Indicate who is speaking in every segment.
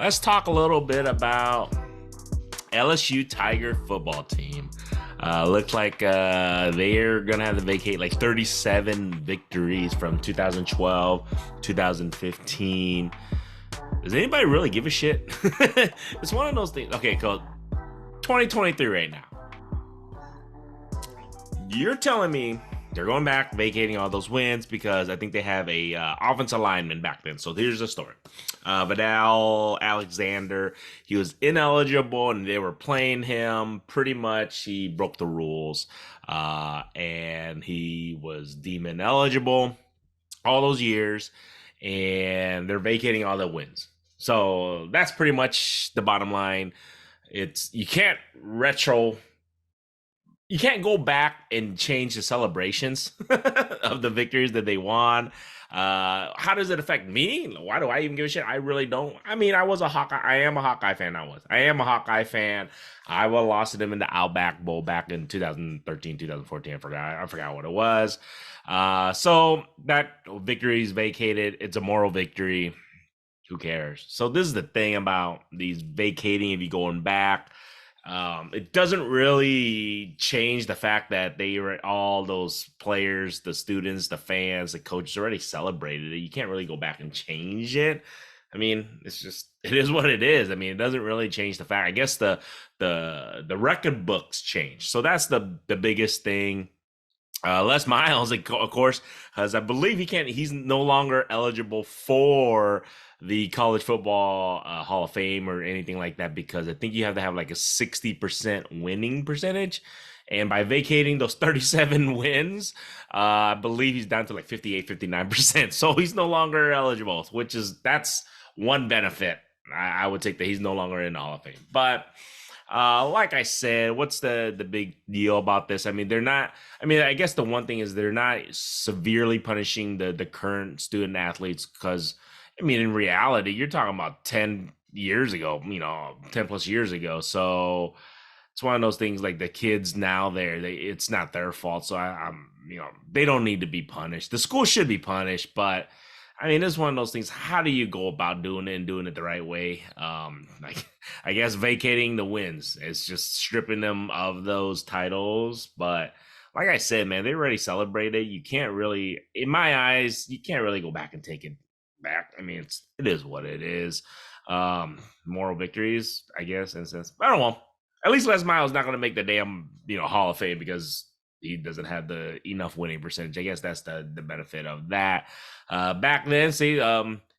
Speaker 1: let's talk a little bit about LSU Tiger Football Team. Looks like they're going to have to vacate like 37 victories from 2012, 2015. Does anybody really give a shit? It's one of those things. Okay, so 2023 right now. You're telling me they're going back, vacating all those wins because I think they have a offensive lineman back then. So here's the story. Vidal Alexander, he was ineligible and they were playing him. Pretty much he broke the rules and he was deemed ineligible all those years, and they're vacating all the wins. So that's pretty much the bottom line. You can't go back and change the celebrations of the victories that they won. How does it affect me? Why do I even give a shit? I really don't. I mean, I am a Hawkeye fan. I am a Hawkeye fan. Iowa lost to them in the Outback Bowl back in 2013, 2014. I forgot what it was. So that victory is vacated. It's a moral victory. Who cares? So this is the thing about these vacating if you're going back. It doesn't really change the fact that all those players, the students, the fans, the coaches already celebrated it. You can't really go back and change it. I mean, it is what it is. I mean, it doesn't really change the fact. I guess the record books change. So that's the biggest thing. Les Miles, of course, because I believe he's no longer eligible for the College Football Hall of Fame or anything like that, because I think you have to have like a 60% winning percentage. And by vacating those 37 wins, I believe he's down to like 58, 59%. So he's no longer eligible, that's one benefit. I would take that he's no longer in the Hall of Fame. But like I said, what's the big deal about this? I mean, I guess the one thing is they're not severely punishing the current student athletes because, I mean, in reality, you're talking about 10 years ago, 10 plus years ago. So it's one of those things like the kids now it's not their fault. So they don't need to be punished. The school should be punished, but I mean, it's one of those things. How do you go about doing it and doing it the right way? I guess vacating the wins. It's just stripping them of those titles. But like I said, man, they already celebrated. You can't really, in my eyes, you can't really go back and take it back. I mean, it is what it is. Moral victories, I guess, in a sense. I don't know. At least Les Miles not going to make the damn Hall of Fame because he doesn't have the enough winning percentage. I guess that's the benefit of that. Back then,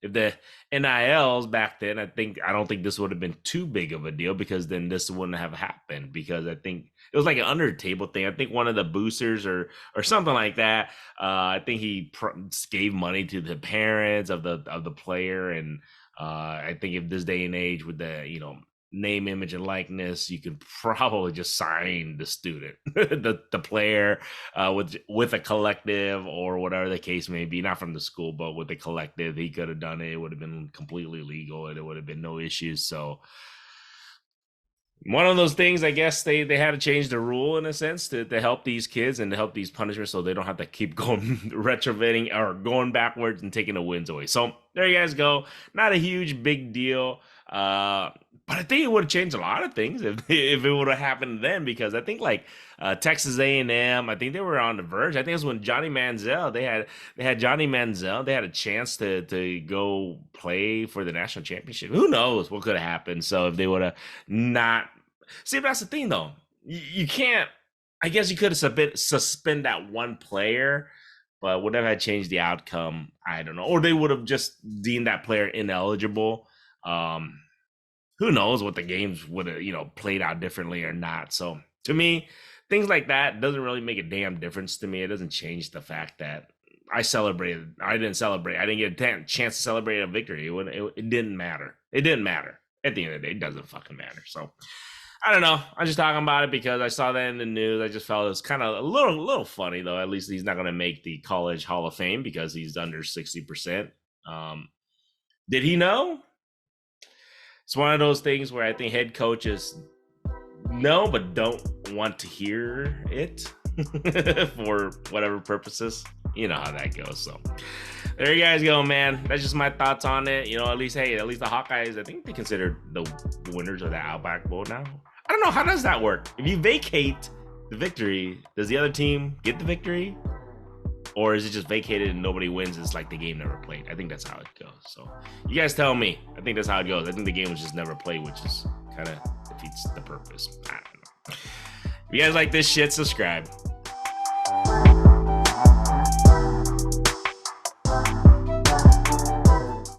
Speaker 1: if the NILs back then, I don't think this would have been too big of a deal because then this wouldn't have happened because I think it was like an under table thing. I think one of the boosters or something like that. I think he gave money to the parents of the player, and I think if this day and age with the name, image, and likeness, you could probably just sign the student, the player, with a collective or whatever the case may be, not from the school, but with the collective. He could have done it. It would have been completely legal and it would have been no issues. So one of those things, I guess they had to change the rule in a sense to help these kids and to help these punishments so they don't have to keep going retrovating or going backwards and taking the wins away. So there you guys go. Not a huge big deal. But I think it would have changed a lot of things if it would have happened then, because I think like Texas A&M, I think they were on the verge. I think it was when Johnny Manziel, they had Johnny Manziel. They had a chance to go play for the national championship. Who knows what could have happened? So if they would have not, see, that's the thing though. You can't. I guess you could have suspend that one player, but would have changed the outcome. I don't know, or they would have just deemed that player ineligible. Who knows what the games would have, played out differently or not. So to me, things like that doesn't really make a damn difference to me. It doesn't change the fact that I celebrated. I didn't celebrate. I didn't get a chance to celebrate a victory. It didn't matter. It didn't matter. At the end of the day, it doesn't fucking matter. So I don't know. I'm just talking about it because I saw that in the news. I just felt it was kind of a little funny, though. At least he's not going to make the College Hall of Fame because he's under 60%. Did he know? It's one of those things where I think head coaches know but don't want to hear it for whatever purposes. you know how that goes. So there you guys go, man. That's just my thoughts on it. You know, at least the Hawkeyes, I think they consider the winners of the Outback Bowl now. I don't know, how does that work? If you vacate the victory, does the other team get the victory? Or is it just vacated and nobody wins? It's like the game never played. I think that's how it goes. So you guys tell me. I think that's how it goes. I think the game was just never played, which is kind of defeats the purpose. I don't know. If you guys like this shit, subscribe.